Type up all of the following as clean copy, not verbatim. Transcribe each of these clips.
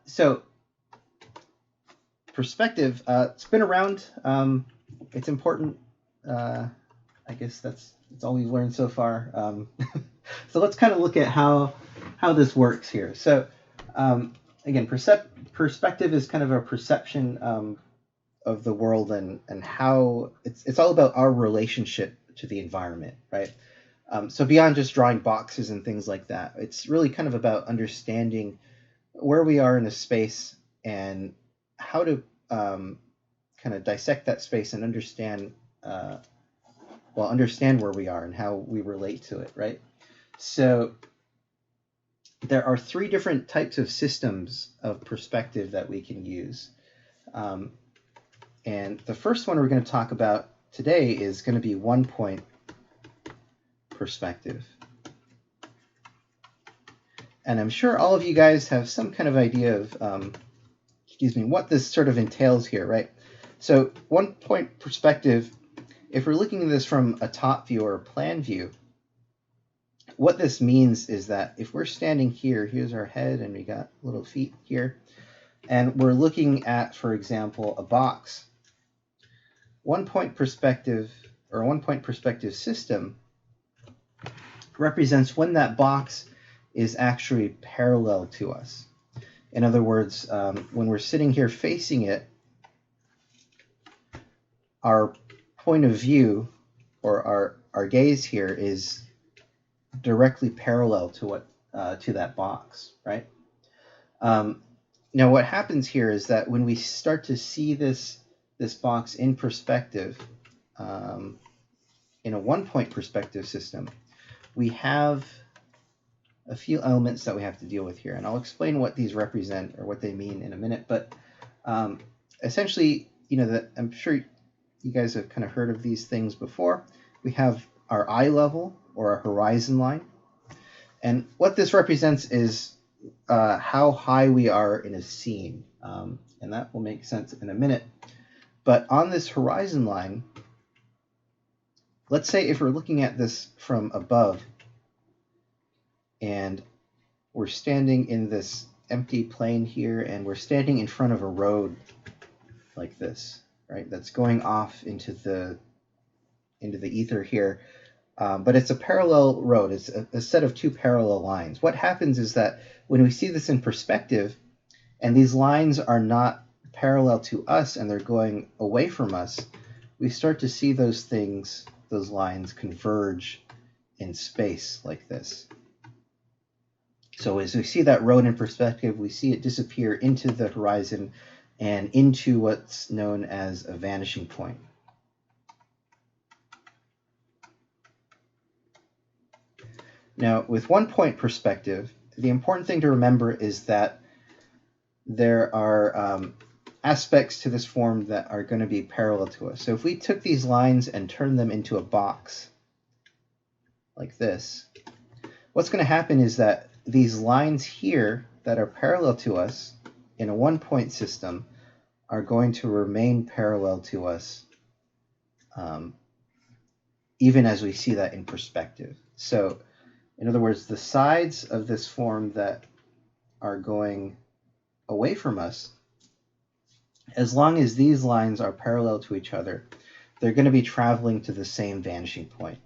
So perspective, it's been around. It's important. I guess that's all we've learned so far. So let's kind of look at how this works here. So again, perspective is kind of a perception of the world and how it's all about our relationship to the environment, right? So beyond just drawing boxes and things like that, it's really kind of about understanding where we are in a space and how to kind of dissect that space and uh, understand where we are and how we relate to it, right? So there are three different types of systems of perspective that we can use. Um, and the first one we're going to talk about today is going to be 1 point perspective. And I'm sure all of you guys have some kind of idea of, what this sort of entails here, right? So 1 point perspective, if we're looking at this from a top view or a plan view, what this means is that if we're standing here, here's our head and we got little feet here, and we're looking at, for example, a box, 1 point perspective or 1 point perspective system represents when that box is actually parallel to us. In other words, when we're sitting here facing it, our point of view or our gaze here is directly parallel to what to that box, right? Now, what happens here is that when we start to see this box in perspective, in a 1 point perspective system, we have a few elements that we have to deal with here, and I'll explain what these represent or what they mean in a minute. But essentially, that I'm sure you guys have kind of heard of these things before. We have our eye level or our horizon line, and what this represents is how high we are in a scene, and that will make sense in a minute. But on this horizon line, let's say if we're looking at this from above, and we're standing in this empty plane here, and we're standing in front of a road like this, right? That's going off into the ether here. But it's a parallel road. It's a set of two parallel lines. What happens is that when we see this in perspective, and these lines are not parallel to us and they're going away from us, we start to see those lines converge in space like this. So as we see that road in perspective, we see it disappear into the horizon and into what's known as a vanishing point. Now, with 1 point perspective, the important thing to remember is that there are aspects to this form that are going to be parallel to us. So if we took these lines and turned them into a box like this, what's going to happen is that these lines here that are parallel to us in a 1 point system are going to remain parallel to us even as we see that in perspective. So in other words, the sides of this form that are going away from us, as long as these lines are parallel to each other, they're going to be traveling to the same vanishing point.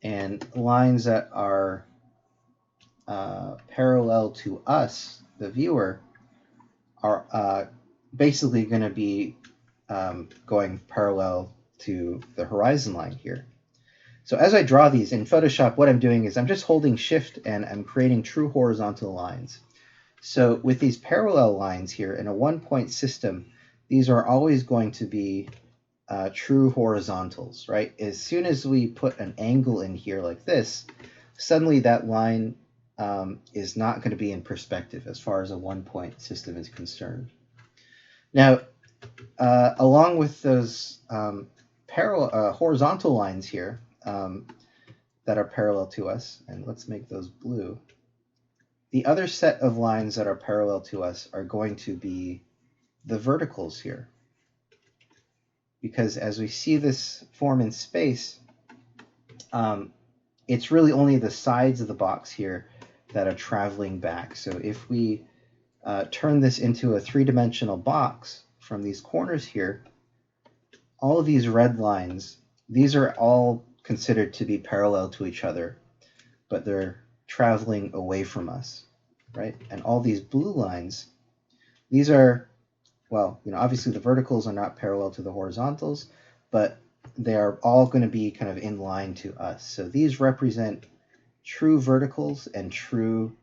And lines that are parallel to us, the viewer, are basically going to be going parallel to the horizon line here. So as I draw these in Photoshop, what I'm doing is I'm just holding Shift and I'm creating true horizontal lines. So with these parallel lines here in a 1 point system, these are always going to be true horizontals, right? As soon as we put an angle in here like this, suddenly that line is not going to be in perspective as far as a 1 point system is concerned. Now, along with those horizontal lines here that are parallel to us, and let's make those blue, the other set of lines that are parallel to us are going to be the verticals here. Because as we see this form in space, it's really only the sides of the box here that are traveling back. So if we turn this into a three-dimensional box from these corners here, all of these red lines, these are all considered to be parallel to each other, but they're traveling away from us, right? And all these blue lines, these are, well, obviously the verticals are not parallel to the horizontals, but they are all going to be kind of in line to us. So these represent true verticals and true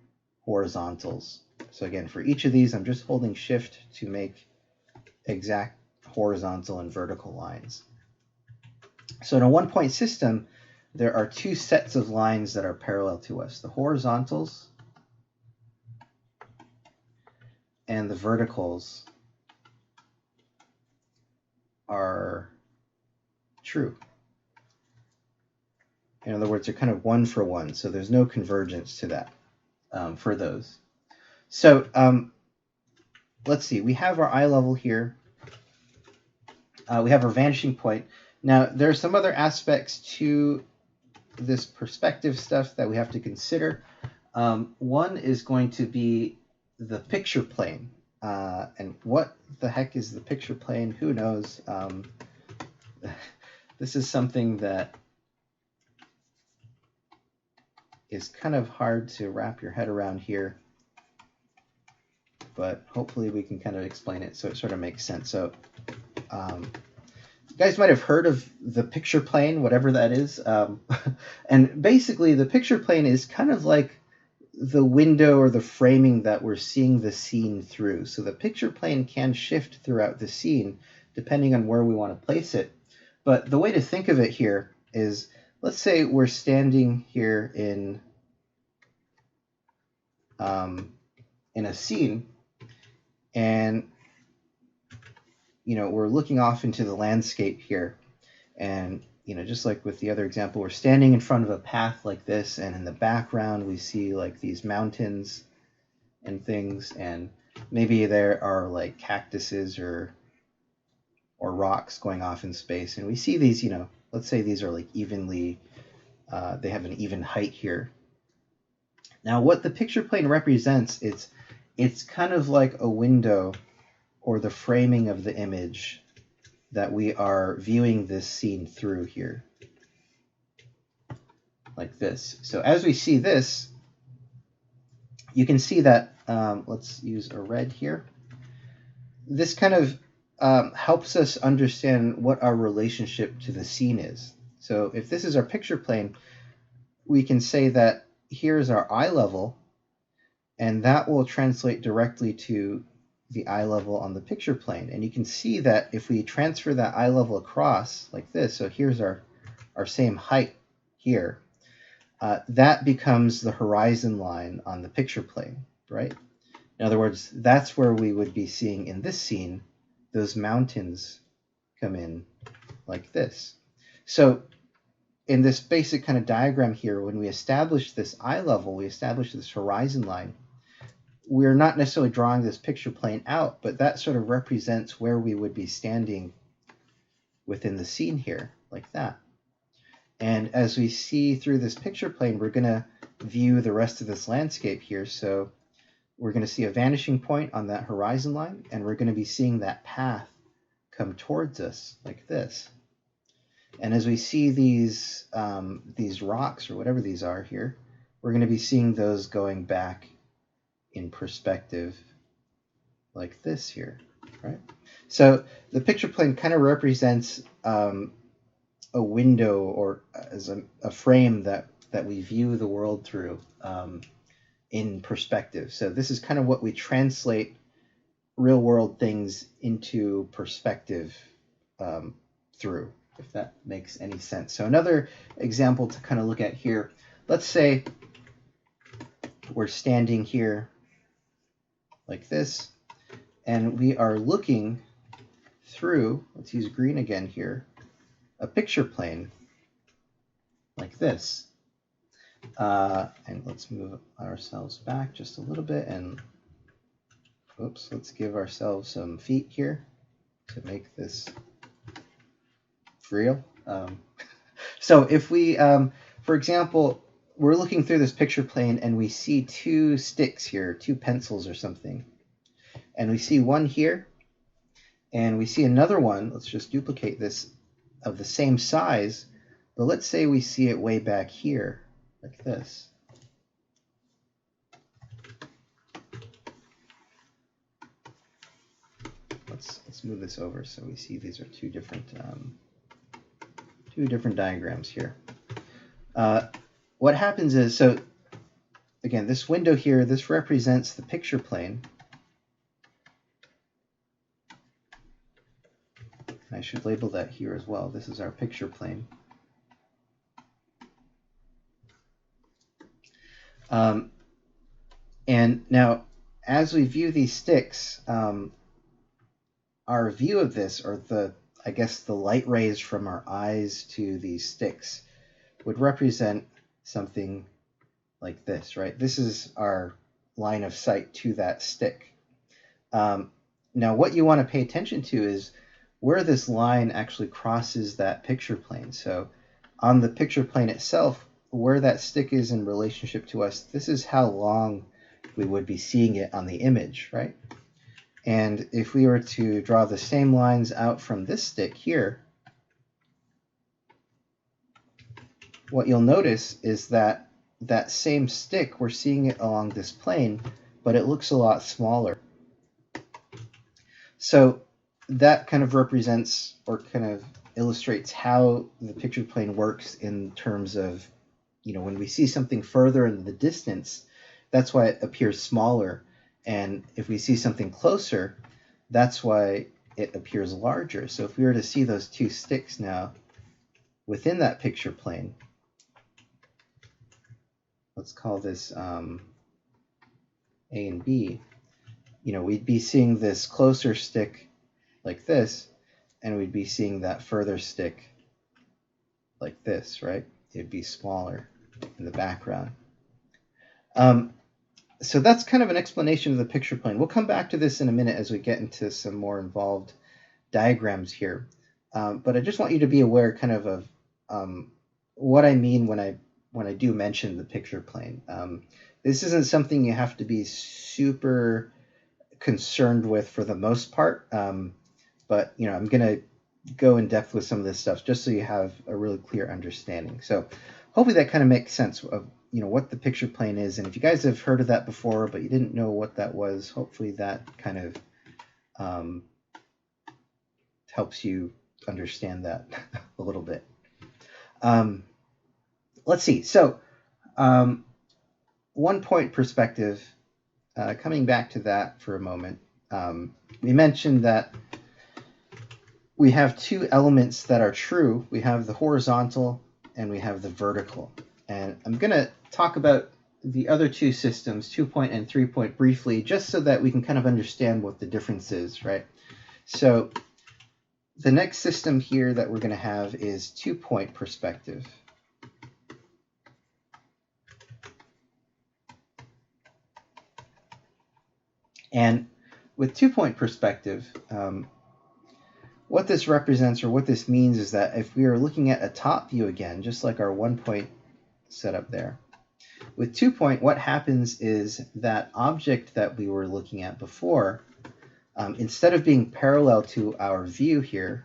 horizontals. So again, for each of these, I'm just holding shift to make exact horizontal and vertical lines. So in a one-point system, there are two sets of lines that are parallel to us, the horizontals and the verticals are true. In other words, they're kind of one for one, so there's no convergence to that for those. So let's see, we have our eye level here. We have our vanishing point. Now, there are some other aspects to this perspective stuff that we have to consider. One is going to be the picture plane. And what the heck is the picture plane? Who knows? This is something that is kind of hard to wrap your head around here, but hopefully we can kind of explain it so it sort of makes sense. So you guys might have heard of the picture plane, whatever that is. And basically the picture plane is kind of like the window or the framing that we're seeing the scene through. So the picture plane can shift throughout the scene depending on where we want to place it. But the way to think of it here is, let's say we're standing here in a scene, and we're looking off into the landscape here, and just like with the other example, we're standing in front of a path like this, and in the background we see like these mountains and things, and maybe there are like cactuses or rocks going off in space, and we see these, let's say these are like evenly, they have an even height here. Now what the picture plane represents, it's kind of like a window or the framing of the image that we are viewing this scene through here, like this. So as we see this, you can see that, let's use a red here. This kind of helps us understand what our relationship to the scene is. So if this is our picture plane, we can say that here's our eye level, and that will translate directly to the eye level on the picture plane. And you can see that if we transfer that eye level across like this, so here's our same height here, that becomes the horizon line on the picture plane, right? In other words, that's where we would be seeing in this scene those mountains come in like this. So in this basic kind of diagram here, when we establish this eye level, we establish this horizon line, we're not necessarily drawing this picture plane out, but that sort of represents where we would be standing within the scene here, like that. And as we see through this picture plane, we're going to view the rest of this landscape here. So we're going to see a vanishing point on that horizon line, and we're going to be seeing that path come towards us like this. And as we see these rocks or whatever these are here, we're going to be seeing those going back in perspective like this here, right? So the picture plane kind of represents a window, or as a frame that we view the world through in perspective. So this is kind of what we translate real world things into perspective through, if that makes any sense. So another example to kind of look at here, let's say we're standing here like this, and we are looking through, let's use green again here, a picture plane like this. And let's move ourselves back just a little bit, and oops, let's give ourselves some feet here to make this real. So if we, for example, we're looking through this picture plane and we see two sticks here, two pencils or something, And we see one here, and we see another one. Let's just duplicate this of the same size, but let's say we see it way back here, like this. Let's move this over so we see these are two different diagrams here. What happens is, so again, this window here, this represents the picture plane. I should label that here as well. This is our picture plane. And now, as we view these sticks, our view of this, or I guess the light rays from our eyes to these sticks, would represent something like this, right? This is our line of sight to that stick. Now, what you want to pay attention to is where this line actually crosses that picture plane. So on the picture plane itself, where that stick is in relationship to us, this is how long we would be seeing it on the image, right? And if we were to draw the same lines out from this stick here, what you'll notice is that that same stick, we're seeing it along this plane, but it looks a lot smaller. So that kind of represents, or kind of illustrates, how the picture plane works in terms of, when we see something further in the distance, that's why it appears smaller. And if we see something closer, that's why it appears larger. So if we were to see those two sticks now within that picture plane, let's call this A and B, we'd be seeing this closer stick like this, and we'd be seeing that further stick like this, right? It'd be smaller in the background. So that's kind of an explanation of the picture plane. We'll come back to this in a minute as we get into some more involved diagrams here. But I just want you to be aware kind of what I mean when I do mention the picture plane. This isn't something you have to be super concerned with for the most part. But I'm going to go in depth with some of this stuff just so you have a really clear understanding. So hopefully that kind of makes sense of what the picture plane is. And if you guys have heard of that before, but you didn't know what that was, hopefully that kind of helps you understand that a little bit. Let's see. So 1 point perspective, coming back to that for a moment, we mentioned that we have two elements that are true. We have the horizontal and we have the vertical. And I'm going to talk about the other two systems, 2 point and 3 point, briefly, just so that we can kind of understand what the difference is, right? So the next system here that we're going to have is 2 point perspective. And with 2 point perspective, what this represents, or what this means, is that if we are looking at a top view again, just like our 1 point setup there, with 2 point, what happens is that object that we were looking at before, instead of being parallel to our view here,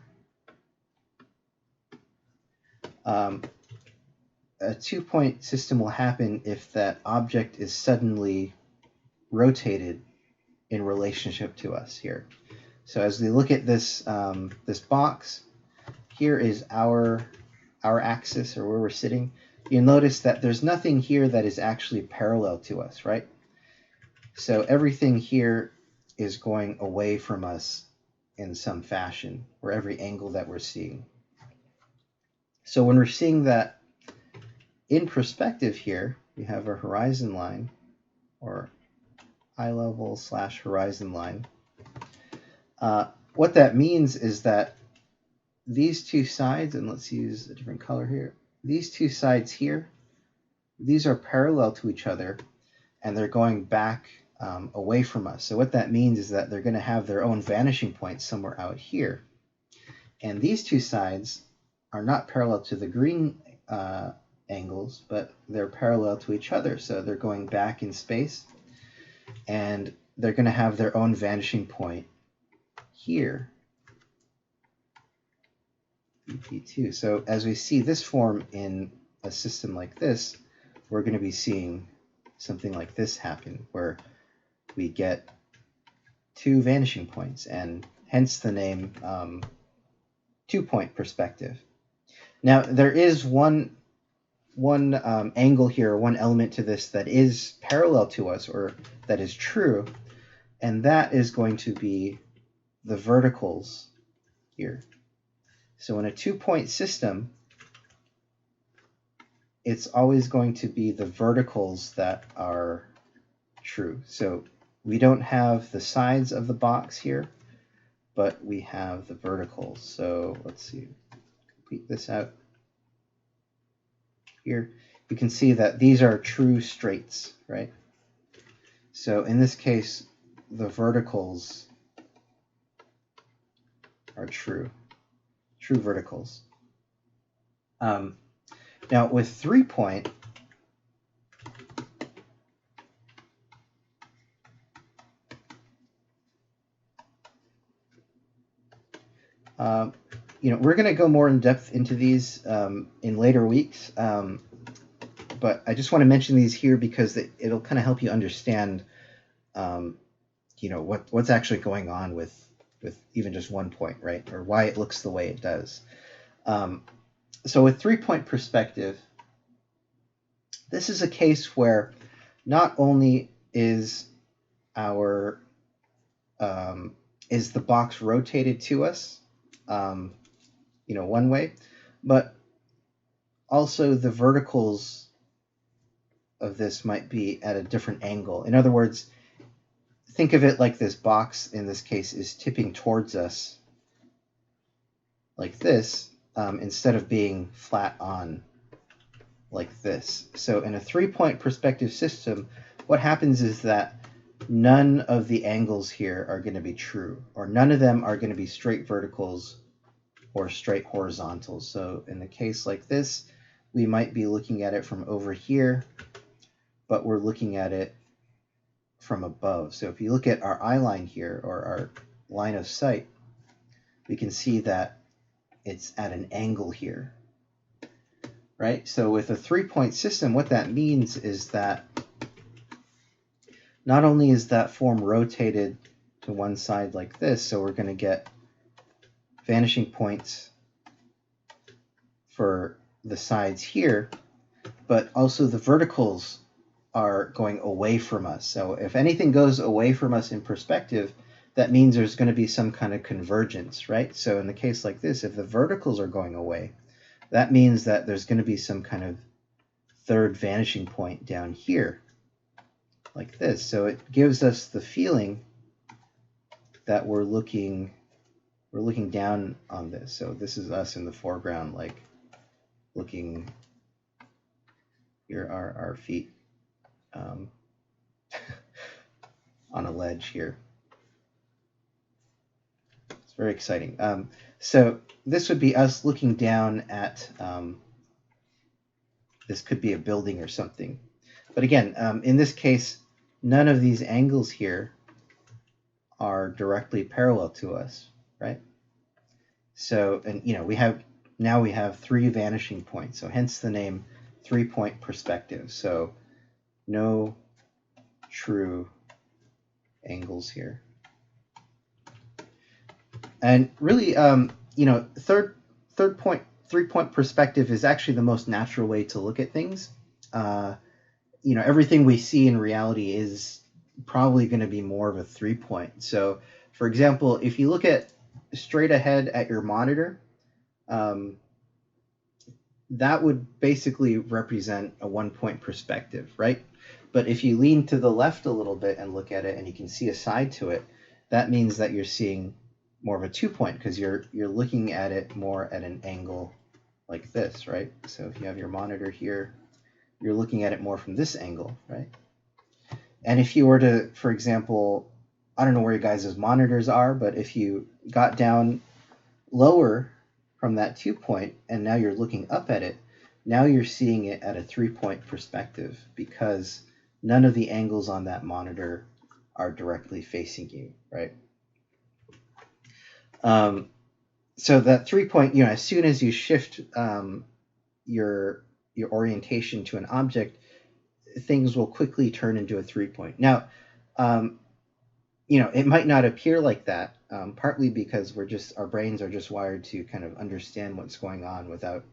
a 2 point system will happen if that object is suddenly rotated in relationship to us here. So as we look at this this box, here is our axis, or where we're sitting. You'll notice that there's nothing here that is actually parallel to us, right? So everything here is going away from us in some fashion, or every angle that we're seeing. So when we're seeing that in perspective here, we have our horizon line, or eye level / horizon line. What that means is that these two sides, and let's use a different color here, these two sides here, these are parallel to each other, and they're going back away from us. So what that means is that they're going to have their own vanishing point somewhere out here. And these two sides are not parallel to the green angles, but they're parallel to each other. So they're going back in space. And they're going to have their own vanishing point here, BP2. So as we see this form in a system like this, we're going to be seeing something like this happen, where we get two vanishing points, and hence the name two-point perspective. Now, there is one angle here, one element to this that is parallel to us, or that is true, and that is going to be the verticals here. So in a two-point system, it's always going to be the verticals that are true. So we don't have the sides of the box here, but we have the verticals. So let's see, complete this out here. You can see that these are true straights, right? So in this case, the verticals are true verticals. Now with 3-point, we're going to go more in depth into these in later weeks, but I just want to mention these here because it'll kind of help you understand, what's actually going on with even just 1 point, right? Or why it looks the way it does. So with 3-point perspective, this is a case where not only is the box rotated to us, one way, but also the verticals of this might be at a different angle. In other words, think of it like this box, in this case, is tipping towards us like this, instead of being flat on like this. So in a 3-point perspective system, what happens is that none of the angles here are going to be true, or none of them are going to be straight verticals or straight horizontals. So in the case like this, we might be looking at it from over here, but we're looking at it from above. So if you look at our eye line here, or our line of sight, we can see that it's at an angle here, right? So with a 3-point system, what that means is that not only is that form rotated to one side like this, so we're going to get vanishing points for the sides here, but also the verticals are going away from us. So if anything goes away from us in perspective, that means there's going to be some kind of convergence, right? So in the case like this, if the verticals are going away, that means that there's going to be some kind of third vanishing point down here, like this. So it gives us the feeling that we're looking down on this. So this is us in the foreground, like looking. Here are our feet on a ledge here. It's very exciting. So this would be us looking down at, this could be a building or something. But again, in this case, none of these angles here are directly parallel to us, right? So, and we have 3 vanishing points. So hence the name 3-point perspective. So no true angles here. And really, 3-point perspective is actually the most natural way to look at things. Everything we see in reality is probably going to be more of a 3-point. So, for example, if you look at straight ahead at your monitor, that would basically represent a 1-point perspective, right? But if you lean to the left a little bit and look at it, and you can see a side to it, that means that you're seeing more of a 2-point, because you're looking at it more at an angle like this, right? So if you have your monitor here, you're looking at it more from this angle, right? And if you were to, for example, I don't know where you guys' monitors are, but if you got down lower from that 2-point and now you're looking up at it, now you're seeing it at a 3-point perspective, because none of the angles on that monitor are directly facing you, right? So that 3-point, as soon as you shift your orientation to an object, things will quickly turn into a 3-point. Now, it might not appear like that, partly because our brains are just wired to kind of understand what's going on without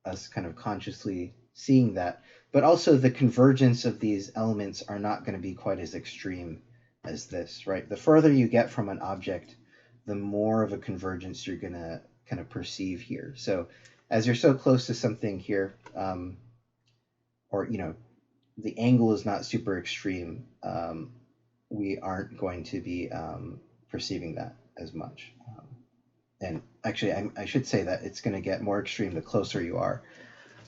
us kind of consciously seeing that. But also the convergence of these elements are not going to be quite as extreme as this, right? The further you get from an object, the more of a convergence you're going to kind of perceive here. So as you're so close to something here, or, the angle is not super extreme, we aren't going to be perceiving that as much. And actually, I should say that it's going to get more extreme the closer you are.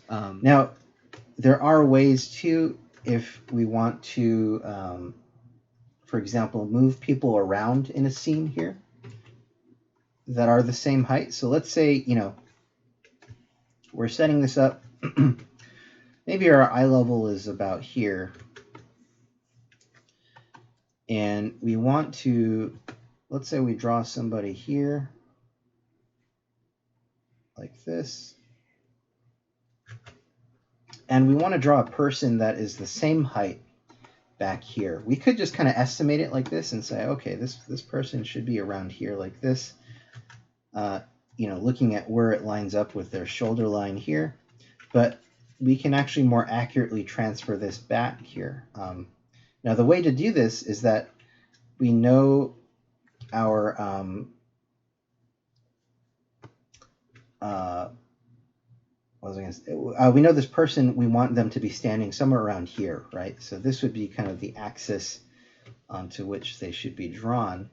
Now, there are ways too, if we want to, for example, move people around in a scene here that are the same height. So let's say, we're setting this up. Maybe our eye level is about here. And we want to, let's say we draw somebody here, like this. And we want to draw a person that is the same height back here. We could just kind of estimate it like this and say, okay, this person should be around here like this. Looking at where it lines up with their shoulder line here. But we can actually more accurately transfer this back here. Now, the way to do this is that we know our we know this person, we want them to be standing somewhere around here, right? So this would be kind of the axis onto which they should be drawn.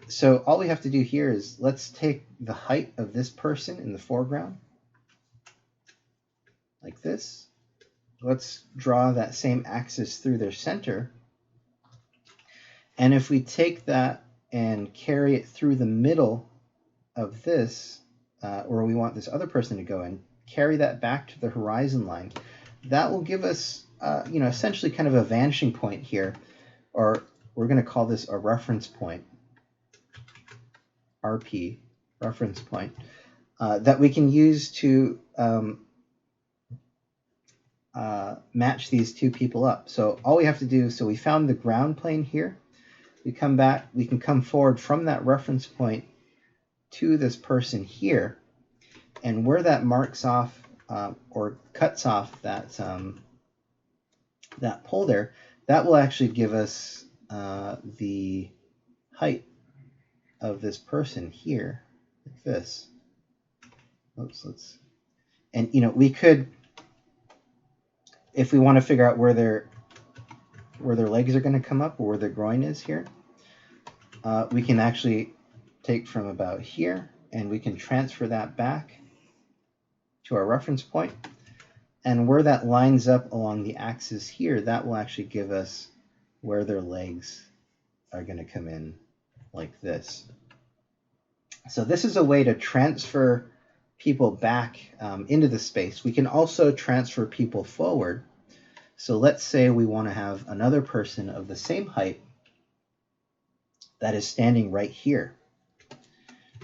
So all we have to do here is let's take the height of this person in the foreground, like this. Let's draw that same axis through their center. And if we take that and carry it through the middle of this, where we want this other person to go in, carry that back to the horizon line, that will give us, essentially kind of a vanishing point here, or we're going to call this a reference point, RP, reference point, that we can use to match these two people up. So all we have to do, so we found the ground plane here. We come back, we can come forward from that reference point to this person here, and where that marks off or cuts off that that pole there, that will actually give us the height of this person here, like this. Oops, and we could, if we want to figure out where their legs are going to come up or where their groin is here, we can actually take from about here and we can transfer that back to our reference point. And where that lines up along the axis here, that will actually give us where their legs are going to come in, like this. So this is a way to transfer people back into the space. We can also transfer people forward. So let's say we want to have another person of the same height that is standing right here,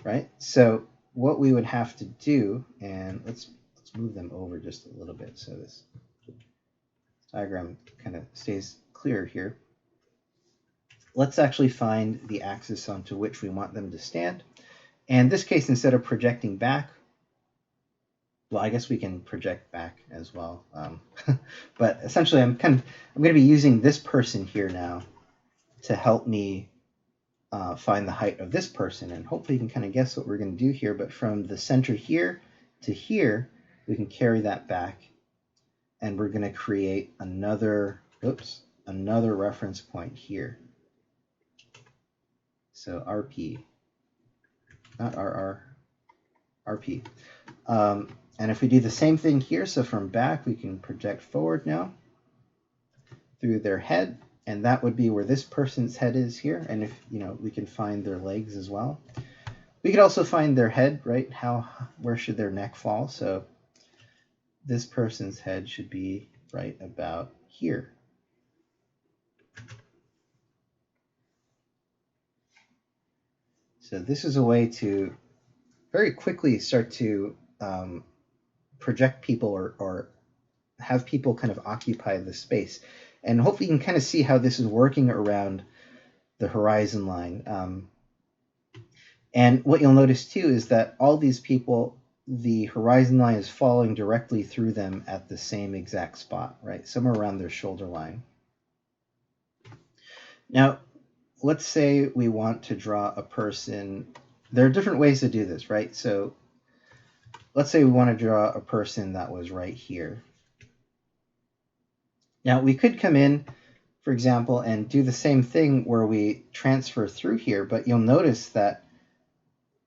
right? So what we would have to do, and let's move them over just a little bit so this diagram kind of stays clear here. Let's actually find the axis onto which we want them to stand. And in this case, instead of projecting back, well, I guess we can project back as well. But essentially, I'm going to be using this person here now to help me find the height of this person. And hopefully you can kind of guess what we're going to do here. But from the center here to here, we can carry that back. And we're going to create another reference point here. So RP, not RR, RP. And if we do the same thing here, so from back, we can project forward now through their head, and that would be where this person's head is here. And if, we can find their legs as well. We could also find their head, right? Where should their neck fall? So this person's head should be right about here. So this is a way to very quickly start to project people or have people kind of occupy the space. And hopefully you can kind of see how this is working around the horizon line. And what you'll notice too is that all these people, the horizon line is following directly through them at the same exact spot, right? Somewhere around their shoulder line. Now, let's say we want to draw a person. There are different ways to do this, right? So let's say we want to draw a person that was right here. Now, we could come in, for example, and do the same thing where we transfer through here, but you'll notice that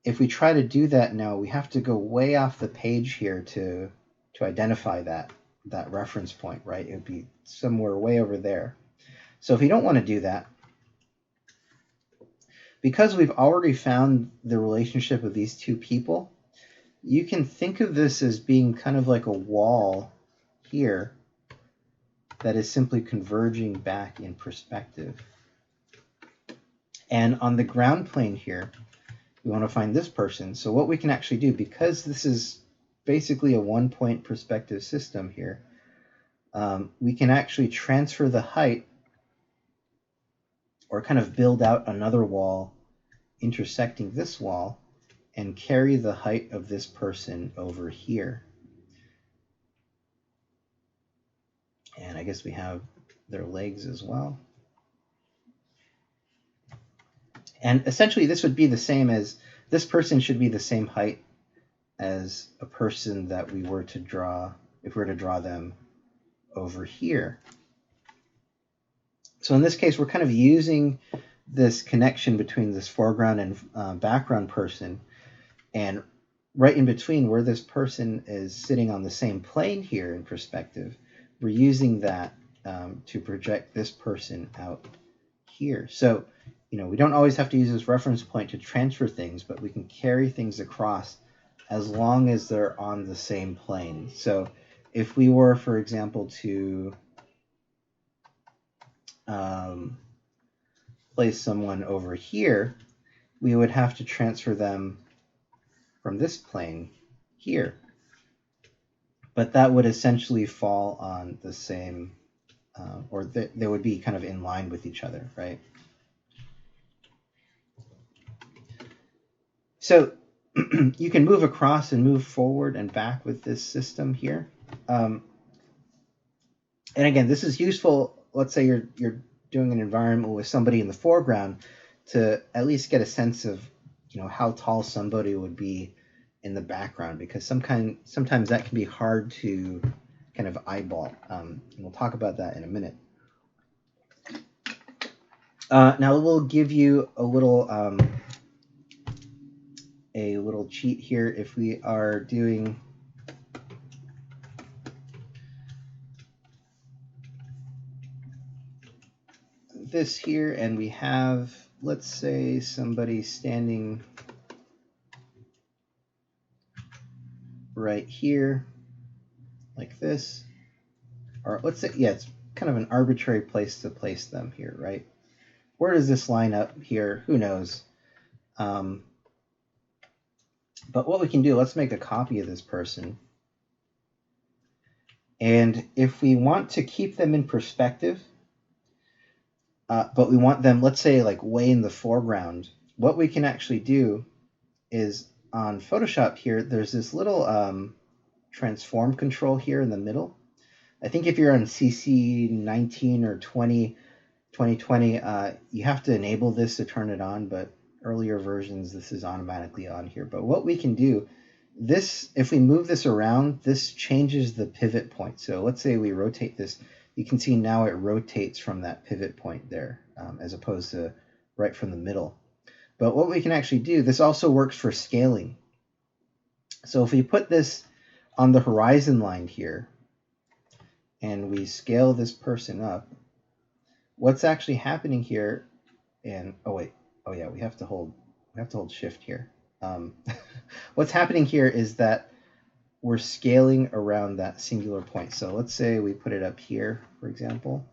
if we try to do that now, we have to go way off the page here to identify that reference point, right? It would be somewhere way over there. So if you don't want to do that, because we've already found the relationship of these two people, you can think of this as being kind of like a wall here that is simply converging back in perspective. And on the ground plane here, we want to find this person. So what we can actually do, because this is basically a one-point perspective system here, we can actually transfer the height or kind of build out another wall intersecting this wall and carry the height of this person over here. And I guess we have their legs as well. And essentially this would be the same as, this person should be the same height as a person that we were to draw, if we were to draw them over here. So in this case, we're kind of using this connection between this foreground and background person, and right in between where this person is sitting on the same plane here in perspective, we're using that to project this person out here. So, we don't always have to use this reference point to transfer things, but we can carry things across as long as they're on the same plane. So if we were, for example, to place someone over here, we would have to transfer them from this plane here. But that would essentially fall on the same, or they would be kind of in line with each other, right? So you can move across and move forward and back with this system here. And again, this is useful. Let's say you're doing an environment with somebody in the foreground to at least get a sense of, how tall somebody would be in the background, because sometimes that can be hard to kind of eyeball. And we'll talk about that in a minute. Now we'll give you a little cheat here. If we are doing this here and we have, let's say, somebody standing right here like this, or let's say, it's kind of an arbitrary place to place them here, right? Where does this line up here? Who knows? But what we can do, let's make a copy of this person. And if we want to keep them in perspective, but we want them, let's say, like way in the foreground, what we can actually do is on Photoshop here, there's this little transform control here in the middle. I think if you're on CC 19 or 2020, you have to enable this to turn it on, but earlier versions, this is automatically on here. But what we can do, if we move this around, this changes the pivot point. So let's say we rotate this, you can see now it rotates from that pivot point there, as opposed to right from the middle. But what we can actually do, this also works for scaling. So if we put this on the horizon line here, and we scale this person up, what's actually happening here, and we have to hold shift here. What's happening here is that we're scaling around that singular point. So let's say we put it up here, for example.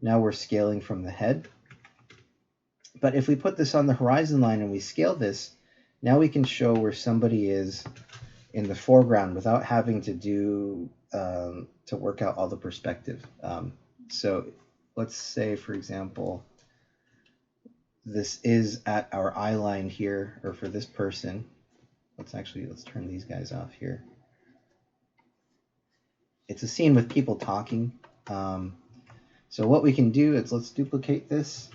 Now we're scaling from the head. But if we put this on the horizon line and we scale this, now we can show where somebody is in the foreground without having to do to work out all the perspective. So let's say, for example, this is at our eye line here, or for this person. Let's turn these guys off here. It's a scene with people talking. So what we can do is let's duplicate this.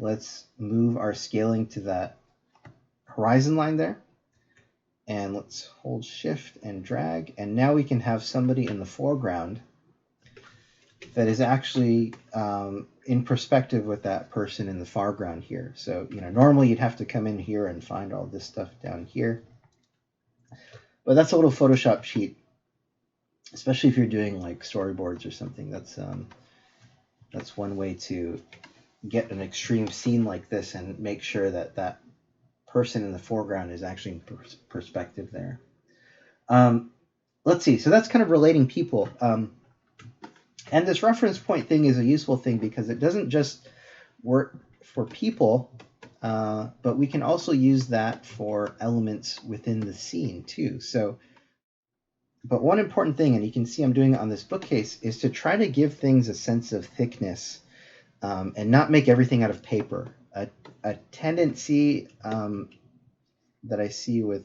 Let's move our scaling to that horizon line there. And let's hold shift and drag. And now we can have somebody in the foreground that is actually in perspective with that person in the foreground here. So, normally you'd have to come in here and find all this stuff down here. But that's a little Photoshop cheat, especially if you're doing like storyboards or something. That's one way to get an extreme scene like this and make sure that that person in the foreground is actually in perspective there. Let's see. So that's kind of relating people. And this reference point thing is a useful thing because it doesn't just work for people, but we can also use that for elements within the scene too. So, but one important thing, and you can see I'm doing it on this bookcase, is to try to give things a sense of thickness and not make everything out of paper. A tendency that I see with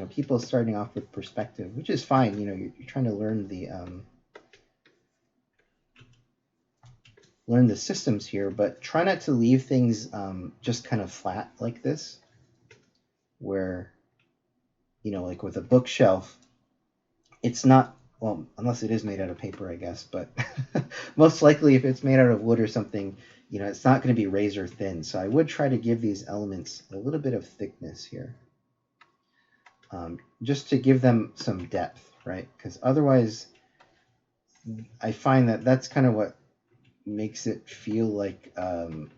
people starting off with perspective, which is fine. You're trying to learn the systems here, but try not to leave things just kind of flat like this, where like with a bookshelf, it's not, well, unless it is made out of paper, I guess, but most likely if it's made out of wood or something, it's not going to be razor thin. So I would try to give these elements a little bit of thickness here, just to give them some depth, right? Because otherwise, I find that that's kind of what makes it feel like an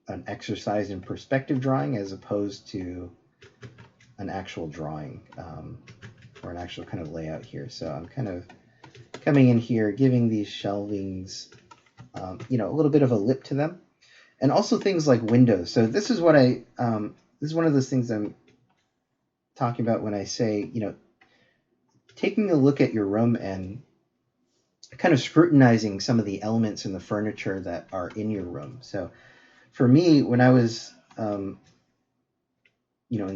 exercise in perspective drawing as opposed to an actual drawing or an actual kind of layout here. So I'm kind of coming in here, giving these shelvings a little bit of a lip to them, and also things like windows. So this is what this is one of those things I'm talking about when I say taking a look at your room and kind of scrutinizing some of the elements in the furniture that are in your room. So for me, when I was in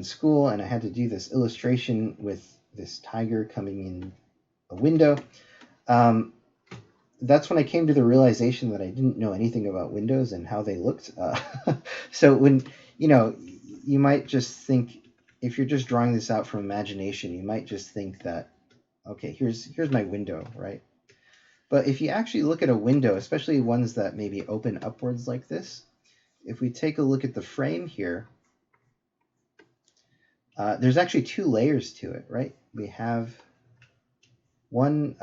school and I had to do this illustration with this tiger coming in a window, that's when I came to the realization that I didn't know anything about windows and how they looked. So when you might just think, if you're just drawing this out from imagination, you might just think that, okay, here's my window, right? But if you actually look at a window, especially ones that maybe open upwards like this, if we take a look at the frame here, there's actually two layers to it, right? We have one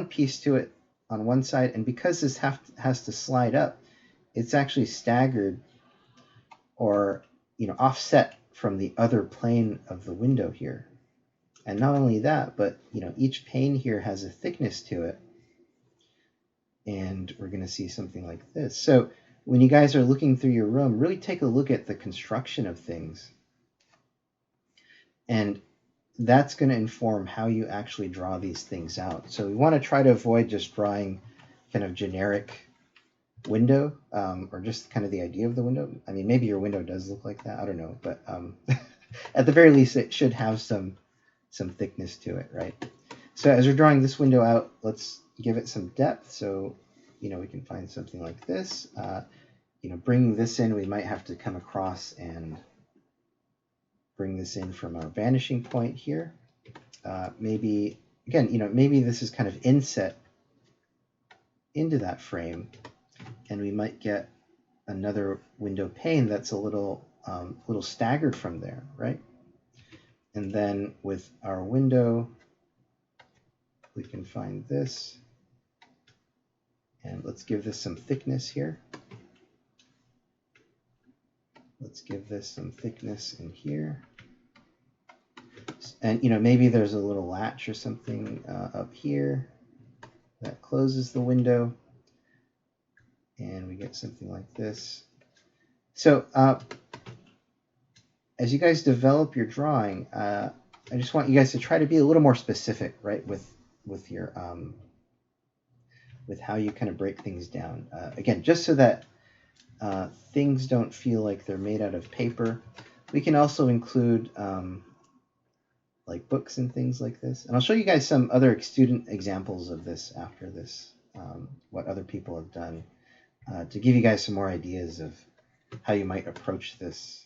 piece to it on one side, and because this has to slide up, it's actually staggered or offset from the other plane of the window here. And not only that, but each pane here has a thickness to it. And we're going to see something like this. So when you guys are looking through your room, really take a look at the construction of things. And that's going to inform how you actually draw these things out. So we want to try to avoid just drawing kind of generic window, or just kind of the idea of the window. I mean, maybe your window does look like that. I don't know. But at the very least, it should have some thickness to it, right? So as we're drawing this window out, let's give it some depth. So, we can find something like this. Bringing this in, we might have to come across and bring this in from our vanishing point here. Maybe, again, maybe this is kind of inset into that frame, and we might get another window pane that's a little staggered from there, right? And then with our window, we can find this. And let's give this some thickness here. Let's give this some thickness in here. And, maybe there's a little latch or something up here that closes the window. and we get something like this. So as you guys develop your drawing, I just want you guys to try to be a little more specific, right, with your with how you kind of break things down. Again, just so that things don't feel like they're made out of paper. We can also include like books and things like this. And I'll show you guys some other student examples of this after this, what other people have done, to give you guys some more ideas of how you might approach this